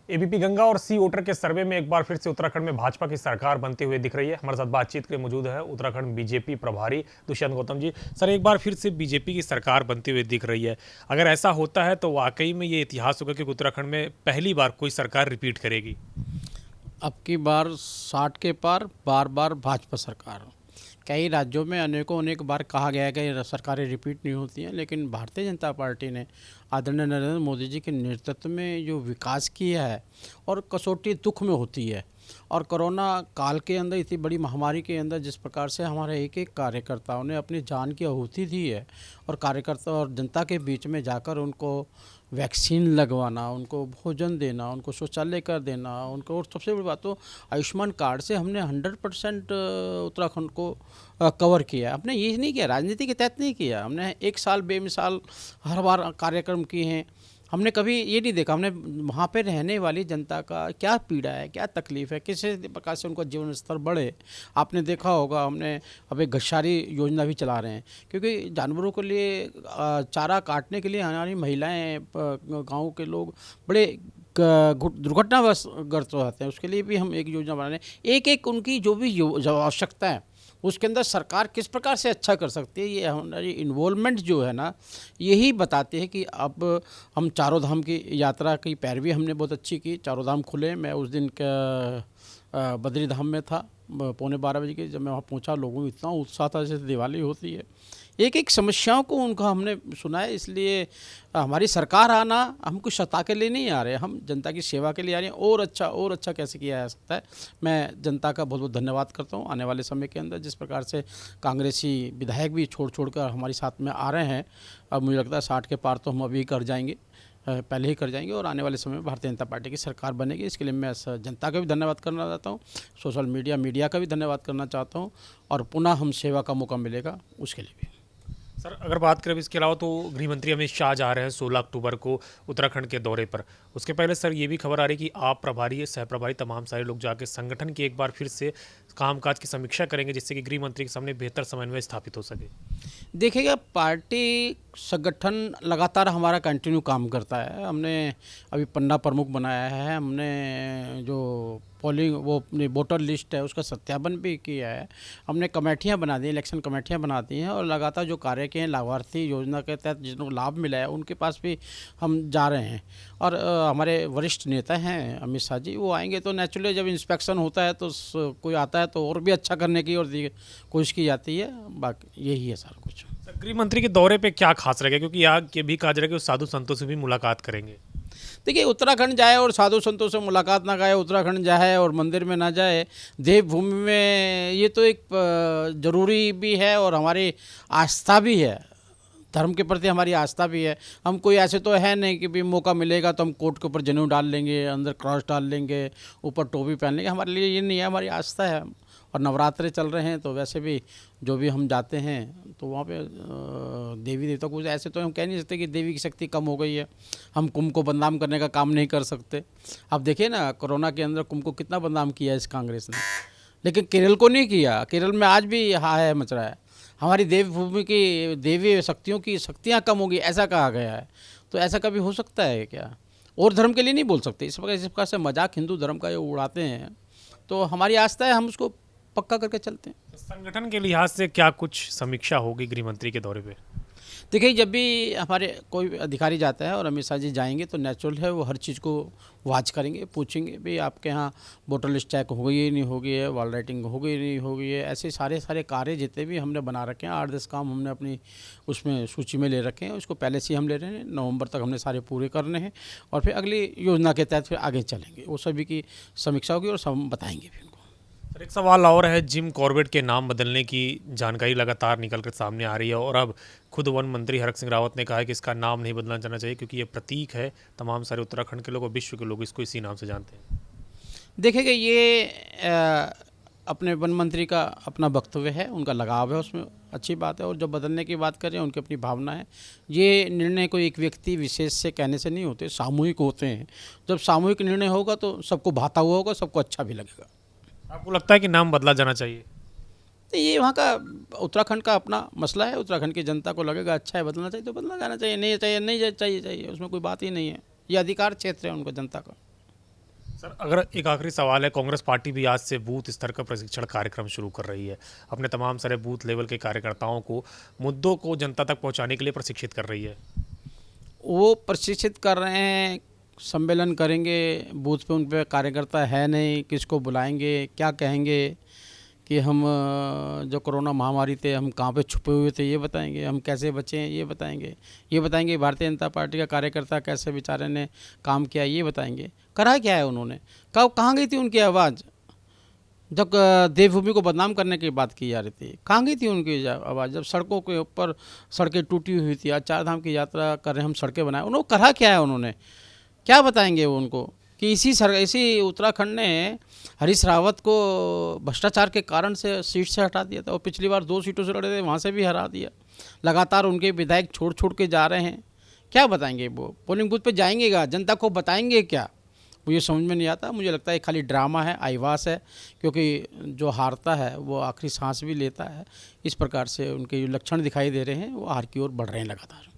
ABP Ganga और सी voter के सर्वे में एक बार फिर से उत्तराखंड में भाजपा की सरकार बनती हुई दिख रही है। हमारे साथ बातचीत के लिए मौजूद है उत्तराखंड बीजेपी प्रभारी दुष्यंत गौतम जी। सर, एक बार फिर से बीजेपी की सरकार बनती हुई दिख रही है। अगर ऐसा होता है तो वाकई में ये इतिहास होगा कि उत्तराखंड में पहली बार कोई सरकार रिपीट करेगी। अब की बार 60 के पार बार बार भाजपा सरकार। कई राज्यों में अनेक बार कहा गया है कि सरकारें रिपीट नहीं होती हैं, लेकिन भारतीय जनता पार्टी ने आदरणीय नरेंद्र मोदी जी के नेतृत्व में जो विकास किया है, और कसौटी दुख में होती है, और कोरोना काल के अंदर इतनी बड़ी महामारी के अंदर जिस प्रकार से हमारे एक एक कार्यकर्ताओं ने अपनी जान की आहुति दी है, और कार्यकर्ता और जनता के बीच में जाकर उनको वैक्सीन लगवाना, उनको भोजन देना, उनको शौचालय कर देना, उनको, और सबसे बड़ी बात तो आयुष्मान कार्ड से हमने 100% उत्तराखंड को कवर किया। हमने ये नहीं किया, राजनीति के तहत नहीं किया, हमने एक साल बेमिसाल हर बार कार्यक्रम किए हैं। हमने कभी ये नहीं देखा हमने वहाँ पे रहने वाली जनता का क्या पीड़ा है, क्या तकलीफ़ है, किस प्रकार से उनका जीवन स्तर बढ़े। आपने देखा होगा हमने अब एक गशारी योजना भी चला रहे हैं, क्योंकि जानवरों के लिए चारा काटने के लिए हमारी महिलाएं, गांव के लोग बड़े दुर्घटनाग्रस्त हो जाते हैं। उसके लिए भी हम एक योजना बना रहे हैं। एक एक उनकी जो भी आवश्यकता है उसके अंदर सरकार किस प्रकार से अच्छा कर सकती है, ये हमारी इन्वॉल्वमेंट जो है ना, यही बताते हैं कि अब हम चारों धाम की यात्रा की पैरवी हमने बहुत अच्छी की। चारों धाम खुले, मैं उस दिन बद्री धाम में था 11:15 के, जब मैं वहाँ पहुँचा लोगों को इतना उत्साह था जैसे दिवाली होती है। एक एक समस्याओं को उनका हमने सुना है। इसलिए हमारी सरकार आना, हम कुछ सत्ता के लिए नहीं आ रहे, हम जनता की सेवा के लिए आ रहे हैं। और अच्छा कैसे किया जा सकता है। मैं जनता का बहुत बहुत धन्यवाद करता हूँ। आने वाले समय के अंदर जिस प्रकार से कांग्रेसी विधायक भी छोड़ कर हमारे साथ में आ रहे हैं, अब मुझे लगता है 60 के पार तो हम अभी कर जाएंगे, पहले ही कर जाएंगे, और आने वाले समय में भारतीय जनता पार्टी की सरकार बनेगी। इसके लिए मैं जनता का भी धन्यवाद करना चाहता हूँ, सोशल मीडिया का भी धन्यवाद करना चाहता हूँ, और पुनः हम सेवा का मौका मिलेगा उसके लिए भी। सर, अगर बात करें इसके अलावा तो गृह मंत्री अमित शाह जा रहे हैं 16 अक्टूबर को उत्तराखंड के दौरे पर। उसके पहले सर ये भी खबर आ रही है कि आप प्रभारी, सह प्रभारी, तमाम सारे लोग जाके संगठन की एक बार फिर से कामकाज की समीक्षा करेंगे, जिससे कि गृह मंत्री के सामने बेहतर समन्वय स्थापित हो सके। देखिएगा, पार्टी संगठन लगातार हमारा कंटिन्यू काम करता है। हमने अभी पन्ना प्रमुख बनाया है, हमने जो पोलिंग वो अपनी वोटर लिस्ट है उसका सत्यापन भी किया है, हमने कमेटियां बना दी, इलेक्शन कमेटियां बना दी हैं, और लगातार जो कार्य किए हैं लाभार्थी योजना के तहत जिनको लाभ मिला है उनके पास भी हम जा रहे हैं। और हमारे वरिष्ठ नेता हैं अमित शाह जी, वो आएंगे तो नेचुरली जब इंस्पेक्शन होता है तो कोई आता है तो और भी अच्छा करने की और कोशिश की जाती है। बाकी यही है सारा कुछ। गृह मंत्री के दौरे पे क्या खास रहेगा, क्योंकि यहाँ ये भी कहा जा रहा है कि वो साधु संतों से भी मुलाकात करेंगे। देखिए, उत्तराखंड जाए और साधु संतों से मुलाकात ना करे, उत्तराखंड जाए और मंदिर में ना जाए, देवभूमि में, ये तो एक ज़रूरी भी है और हमारी आस्था भी है, धर्म के प्रति हमारी आस्था भी है। हम कोई ऐसे तो है नहीं कि भी मौका मिलेगा तो हम कोट के ऊपर जनेऊ डाल लेंगे, अंदर क्रॉस डाल लेंगे, ऊपर टोपी पहन लेंगे। हमारे लिए ये नहीं है, हमारी आस्था है। और नवरात्रे चल रहे हैं तो वैसे भी जो भी हम जाते हैं तो वहाँ पे देवी देवता कुछ ऐसे तो हम कह नहीं सकते कि देवी की शक्ति कम हो गई है। हम कुंभ को बदनाम करने का काम नहीं कर सकते। अब देखिए ना, कोरोना के अंदर कुंभ को कितना बदनाम किया इस कांग्रेस ने, लेकिन केरल को नहीं किया। केरल में आज भी हाय मच रहा है, हमारी देवभूमि की देवी शक्तियों की शक्तियाँ कम होगी ऐसा कहा गया है। तो ऐसा कभी हो सकता है क्या? और धर्म के लिए नहीं बोल सकते। इस प्रकार से मजाक हिंदू धर्म का ये उड़ाते हैं, तो हमारी आस्था है, हम उसको पक्का करके चलते हैं। संगठन के लिहाज से क्या कुछ समीक्षा होगी गृह मंत्री के दौरे पे? देखिए, जब भी हमारे कोई अधिकारी जाता है और अमित शाह जी जाएंगे तो नेचुरल है वो हर चीज़ को वाच करेंगे, पूछेंगे भी आपके यहाँ वोटर लिस्ट चेक हो गई है नहीं हो गई है, वॉल राइटिंग हो गई नहीं हो गई है। ऐसे सारे कार्य जितने भी हमने बना रखे हैं, 8-10 काम हमने अपनी उसमें सूची में ले रखे हैं। उसको पहले से ही हम ले रहे हैं, नवंबर तक हमने सारे पूरे करने हैं, और फिर अगली योजना के तहत फिर आगे चलेंगे। वो सभी की समीक्षा होगी और सब बताएंगे भी उनको। सर, एक सवाल और है, जिम कॉर्बेट के नाम बदलने की जानकारी लगातार निकल कर सामने आ रही है, और अब खुद वन मंत्री हरक सिंह रावत ने कहा है कि इसका नाम नहीं बदलना जाना चाहिए, क्योंकि ये प्रतीक है। तमाम सारे उत्तराखंड के लोग और विश्व के लोग इसको इसी नाम से जानते हैं। देखिएगा, ये अपने वन मंत्री का अपना वक्तव्य है, उनका लगाव है, उसमें अच्छी बात है। और जब बदलने की बात करें, उनकी अपनी भावना है। ये निर्णय कोई एक व्यक्ति विशेष से कहने से नहीं होते, सामूहिक होते हैं। जब सामूहिक निर्णय होगा तो सबको भाता हुआ होगा, सबको अच्छा भी लगेगा। आपको लगता है कि नाम बदला जाना चाहिए? तो ये वहाँ का उत्तराखंड का अपना मसला है। उत्तराखंड की जनता को लगेगा अच्छा है, बदलना चाहिए तो बदलना जाना चाहिए, नहीं चाहिए नहीं चाहिए, उसमें कोई बात ही नहीं है। ये अधिकार क्षेत्र है उनको, जनता का। सर अगर एक आखिरी सवाल है, कांग्रेस पार्टी भी आज से बूथ स्तर का प्रशिक्षण कार्यक्रम शुरू कर रही है, अपने तमाम सारे बूथ लेवल के कार्यकर्ताओं को मुद्दों को जनता तक पहुंचाने के लिए प्रशिक्षित कर रही है। वो प्रशिक्षित कर रहे हैं, सम्मेलन करेंगे बूथ पे, उन पे कार्यकर्ता है नहीं, किसको बुलाएंगे, क्या कहेंगे कि हम जो कोरोना महामारी थे हम कहाँ पे छुपे हुए थे ये बताएंगे, हम कैसे बचे हैं ये बताएंगे भारतीय जनता पार्टी का कार्यकर्ता कैसे बेचारे ने काम किया ये बताएंगे। करा क्या है उन्होंने, कहाँ गई थी उनकी आवाज़ जब देवभूमि को बदनाम करने की बात की जा रही थी? कहाँ गई थी उनकी आवाज़ जब सड़कों के ऊपर सड़कें टूटी हुई थी? आज 4 धाम की यात्रा कर रहे हम, सड़कें बनाए, उन्होंने करा क्या है? उन्होंने क्या बताएंगे वो उनको कि इसी उत्तराखंड ने हरीश रावत को भ्रष्टाचार के कारण से सीट से हटा दिया था, और पिछली बार 2 सीटों से लड़े थे वहाँ से भी हरा दिया। लगातार उनके विधायक छोड़ के जा रहे हैं, क्या बताएंगे? वो पोलिंग बूथ पे जाएंगे, जनता को बताएंगे क्या? मुझे समझ में नहीं आता। मुझे लगता है खाली ड्रामा है, आईवास है, क्योंकि जो हारता है वो आखिरी सांस भी लेता है। इस प्रकार से उनके जो लक्षण दिखाई दे रहे हैं वो हार की ओर बढ़ रहे हैं लगातार।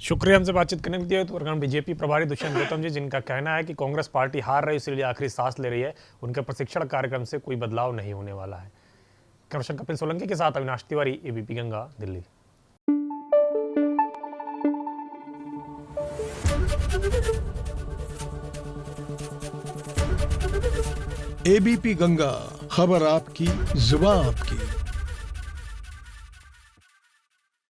शुक्रिया हमसे बातचीत करने के लिए। उत्तराखंड बीजेपी प्रभारी दुष्यंत गौतम जी, जिनका कहना है कि कांग्रेस पार्टी हार रही इसलिए आखिरी सांस ले रही है, उनके प्रशिक्षण कार्यक्रम से कोई बदलाव नहीं होने वाला है। कमिश्नर कपिल सोलंकी के साथ अविनाश तिवारी, एबीपी गंगा, दिल्ली। एबीपी गंगा, खबर आपकी, जुबान आपकी।